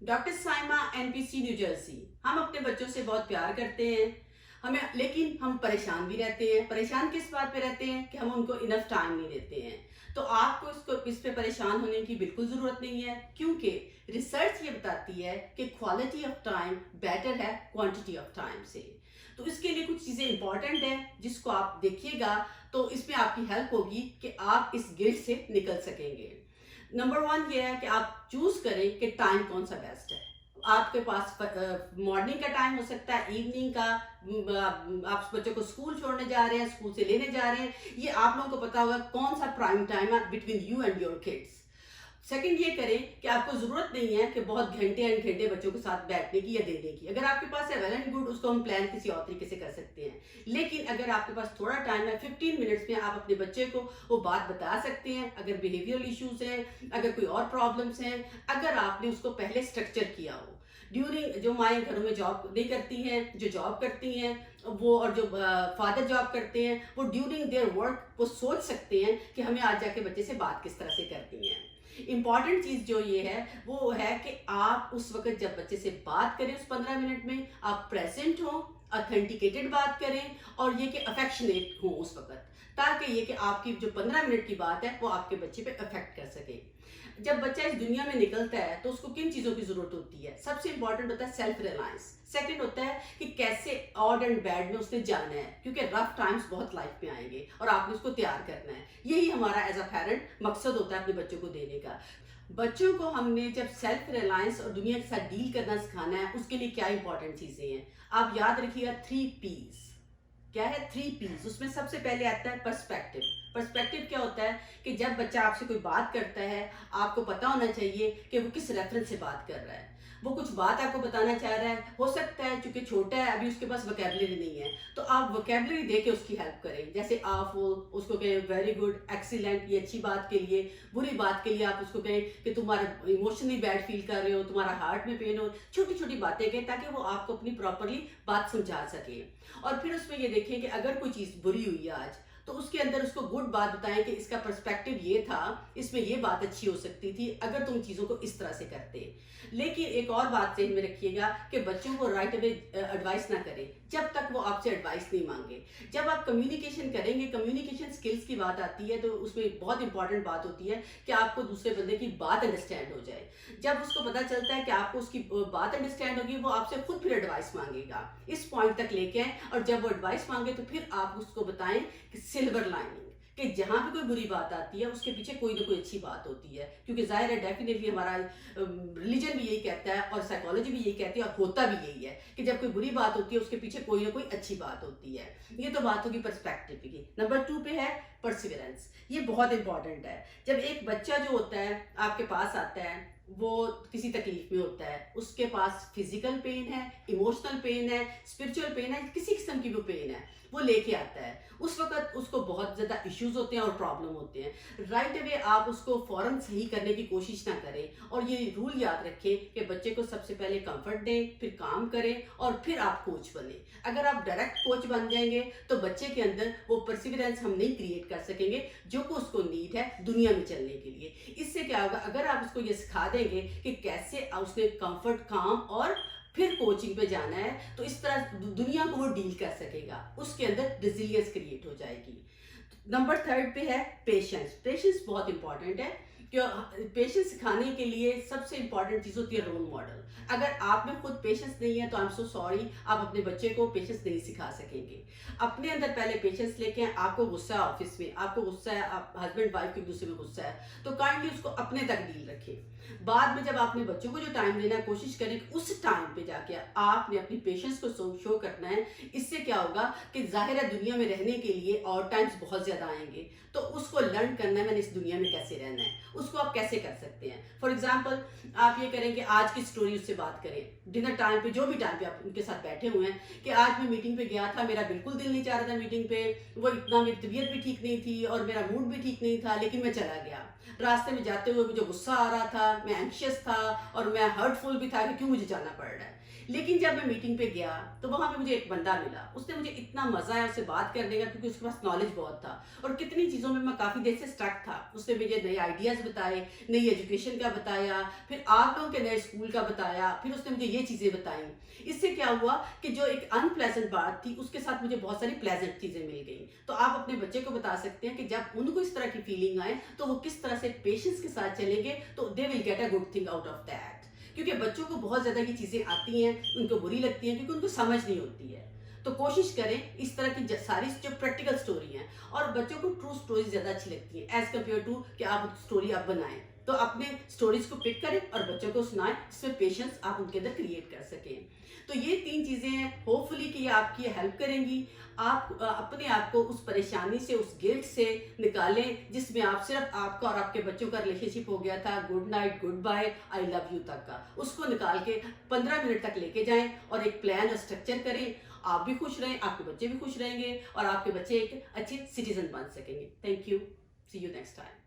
Doctor Saima NPC new Jersey. हम अपने बच्चों से बहुत प्यार करते हैं हमें, लेकिन हम परेशान भी रहते हैं। परेशान किस बात पे रहते हैं कि हम उनको इनफ टाइम नहीं देते हैं। तो आपको इस पे परेशान होने की बिल्कुल ज़रूरत नहीं है, क्योंकि रिसर्च ये बताती है कि क्वालिटी ऑफ टाइम बेटर है क्वांटिटी ऑफ टाइम से। तो इसके लिए कुछ चीज़ें इंपॉर्टेंट हैं जिसको आप देखिएगा, तो इसमें आपकी हेल्प होगी कि आप इस गिल्ट से निकल सकेंगे। नंबर वन ये है कि आप चूज करें कि टाइम कौन सा बेस्ट है। आपके पास मॉर्निंग का टाइम हो सकता है, इवनिंग का, आप बच्चों को स्कूल छोड़ने जा रहे हैं, स्कूल से लेने जा रहे हैं, ये आप लोगों को पता होगा कौन सा प्राइम टाइम है between you and your kids. Second ये करें कि आपको जरूरत नहीं है कि बहुत घंटे एंड घंटे बच्चों के साथ बैठने की या देने की। अगर आपके पास है वेल एंड गुड, उसको हम प्लान किसी और तरीके से कर सकते हैं। लेकिन अगर आपके पास थोड़ा टाइम है, 15 मिनट्स में आप अपने बच्चे को वो बात बता सकते हैं। अगर बिहेवियरल इश्यूज हैं, अगर कोई और प्रॉब्लम्स हैं, अगर आपने उसको पहले स्ट्रक्चर किया हो। ड्यूरिंग, जो माएँ घरों में जॉब नहीं करती हैं, जो जॉब करती हैं वो, और जो फादर जॉब करते हैं, वो ड्यूरिंग देयर वर्क वो सोच सकते हैं कि हमें आज जाके बच्चे से बात किस तरह से करनी है। इंपॉर्टेंट चीज जो ये है वो है कि आप उस वक्त जब बच्चे से बात करें, उस 15 मिनट में आप प्रेजेंट हो, ऑथेंटिकेटेड बात करें, और ये कि अफेक्शनेट हो उस वक्त, ताकि ये कि आपकी जो 15 मिनट की बात है वो आपके बच्चे पे अफेक्ट कर सके। जब बच्चा इस दुनिया में निकलता है तो उसको किन चीज़ों की ज़रूरत होती है? सबसे इंपॉर्टेंट होता है सेल्फ रिलायंस। सेकंड होता है कि कैसे ऑड एंड बैड में उसने जाना है, क्योंकि रफ टाइम्स बहुत लाइफ में आएंगे और आपने उसको तैयार करना है। यही हमारा एज अ पेरेंट मकसद होता है अपने बच्चों को देने का। बच्चों को हमने जब सेल्फ रिलायंस और दुनिया के साथ डील करना सिखाना है, उसके लिए क्या इंपॉर्टेंट चीज़ें हैं आप याद रखिएगा। 3 P's। क्या है 3 P's? उसमें सबसे पहले आता है पर्सपेक्टिव। पर्सपेक्टिव क्या होता है कि जब बच्चा आपसे कोई बात करता है, आपको पता होना चाहिए कि वो किस रेफरेंस से बात कर रहा है। वो कुछ बात आपको बताना चाह रहा है, हो सकता है चूंकि छोटा है अभी उसके पास वोकेबलरी नहीं है, तो आप वोकेबलरी दे के उसकी हेल्प करें। जैसे आप उसको कहें वेरी गुड, एक्सीलेंट, ये अच्छी बात के लिए। बुरी बात के लिए आप उसको कहें कि तुम्हारा इमोशनली बैड फील कर रहे हो, तुम्हारा हार्ट में पेन हो। छोटी छोटी बातें कहें ताकि वो आपको अपनी प्रॉपरली बात समझा सके। और फिर उसमें ये देखें कि अगर कोई चीज़ बुरी हुई है आज, तो उसके अंदर उसको गुड बात बताएं कि इसका पर्सपेक्टिव ये था, इसमें ये बात अच्छी हो सकती थी अगर तुम चीज़ों को इस तरह से करते। लेकिन एक और बात ध्यान में रखिएगा कि बच्चों को राइट अवे एडवाइस ना करें जब तक वो आपसे एडवाइस नहीं मांगे। जब आप कम्युनिकेशन करेंगे, कम्युनिकेशन स्किल्स की बात आती है, तो उसमें बहुत इंपॉर्टेंट बात होती है कि आपको दूसरे बंदे की बात अंडरस्टैंड हो जाए। जब उसको पता चलता है कि आपको उसकी बात अंडरस्टैंड होगी, वो आपसे खुद फिर एडवाइस मांगेगा। इस पॉइंट तक लेके आए, और जब वो एडवाइस मांगे तो फिर आप उसको बताएं कि सिल्वर लाइनिंग, कि जहां भी कोई बुरी बात आती है उसके पीछे कोई ना कोई अच्छी बात होती है। क्योंकि जाहिर है डेफिनेटली हमारा रिलीजन भी यही कहता है और साइकोलॉजी भी यही कहती है और होता भी यही है कि जब कोई बुरी बात होती है उसके पीछे कोई ना कोई अच्छी बात होती है। ये तो बात होगी पर्सपेक्टिव की। नंबर 2 पे है परसिवरेंस। ये बहुत इंपॉर्टेंट है। जब एक बच्चा जो होता है आपके पास आता है, वो किसी तकलीफ में होता है, उसके पास फिजिकल पेन है, इमोशनल पेन है, स्पिरिचुअल पेन है, किसी किस्म की भी पेन है, वो लेके आता है। उस वक्त उसको बहुत ज़्यादा इश्यूज होते हैं और प्रॉब्लम होते हैं। राइट अवे आप उसको फौरन सही करने की कोशिश ना करें, और ये रूल याद रखें कि बच्चे को सबसे पहले कंफर्ट दें, फिर काम करें, और फिर आप कोच बने। अगर आप डायरेक्ट कोच बन जाएंगे तो बच्चे के अंदर वो परसिवरेंस हम नहीं क्रिएट कर सकेंगे जो को उसको नीड है दुनिया में चलने के लिए। इससे क्या होगा, अगर आप उसको ये सिखा देंगे कि कैसे उसने कंफर्ट, काम और फिर कोचिंग पे जाना है, तो इस तरह दुनिया को वो डील कर सकेगा, उसके अंदर रिजिलियंस क्रिएट हो जाएगी। नंबर 3 पे है पेशेंस। पेशेंस बहुत इंपॉर्टेंट है, क्यों? पेशेंस सिखाने के लिए सबसे इंपॉर्टेंट चीज़ होती है रोल मॉडल। अगर आप में खुद पेशेंस नहीं है तो आई एम सो सॉरी, आप अपने बच्चे को पेशेंस नहीं सिखा सकेंगे। अपने अंदर पहले पेशेंस लेके आए। आपको गुस्सा है ऑफिस में, आपको गुस्सा है, आप हस्बैंड वाइफ के दूसरे में गुस्सा है, तो काइंडली उसको अपने तक डील रखें। बाद में जब आपने बच्चों को जो टाइम देना है, कोशिश करें कि उस टाइम पे जाके आपने अपनी पेशेंस को शो करना है। इससे क्या होगा कि जाहिर है दुनिया में रहने के लिए और टाइम्स बहुत ज़्यादा आएंगे, तो उसको लर्न करना है मैंने इस दुनिया में कैसे रहना है, उसको आप कैसे कर सकते हैं। फॉर एग्जाम्पल आप ये करें कि आज की स्टोरी उससे बात करें, डिनर टाइम पे, जो भी टाइम पे आप उनके साथ बैठे हुए हैं, कि आज मैं मीटिंग पे गया था, मेरा बिल्कुल दिल नहीं चाह रहा था मीटिंग पे, वो इतना, मेरी तबीयत भी ठीक नहीं थी और मेरा मूड भी ठीक नहीं था, लेकिन मैं चला गया। रास्ते में जाते हुए मुझे गुस्सा आ रहा था, मैं एंशियस था और मैं हर्टफुल भी था कि क्यों मुझे जाना पड़ रहा है। लेकिन जब मैं मीटिंग पे गया तो वहाँ पे मुझे एक बंदा मिला, उसने मुझे इतना मजा आया उससे बात करने का, क्योंकि उसके पास नॉलेज बहुत था और कितनी चीज़ों में मैं काफ़ी देर से स्टक था। उसने मुझे नए आइडियाज़ बताए, नई एजुकेशन का बताया, फिर आप लोगों के नए स्कूल का बताया, फिर उसने मुझे ये चीज़ें बताई। इससे क्या हुआ कि जो एक अनप्लेजेंट बात थी उसके साथ मुझे बहुत सारी प्लेजेंट चीज़ें मिल गई। तो आप अपने बच्चे को बता सकते हैं कि जब उनको इस तरह की फीलिंग आए तो वो किस तरह से पेशेंस के साथ चलेंगे, तो they will get a good thing out of that. क्योंकि बच्चों को बहुत ज़्यादा ये चीज़ें आती हैं, उनको बुरी लगती हैं क्योंकि उनको समझ नहीं होती है। तो कोशिश करें इस तरह की सारी जो प्रैक्टिकल स्टोरी हैं, और बच्चों को ट्रू स्टोरी ज़्यादा अच्छी लगती है एज कम्पेयर टू कि आप स्टोरी आप बनाएं। तो अपने स्टोरीज को पिक करें और बच्चों को सुनाएं, जिसमें पेशेंस आप उनके अंदर क्रिएट कर सकें। तो ये 3 चीज़ें हैं, होपफुली कि ये आपकी हेल्प करेंगी। आप अपने आप को उस परेशानी से, उस गिल्ट से निकालें जिसमें आप सिर्फ आपका और आपके बच्चों का रिलेशनशिप हो गया था good night, good bye, I love you तक का। उसको निकाल के 15 मिनट तक लेके जाएं और एक प्लान और स्ट्रक्चर करें। आप भी खुश रहें, आपके बच्चे भी खुश रहेंगे और आपके बच्चे एक अच्छे सिटीजन बन सकेंगे। Thank you, see you next time.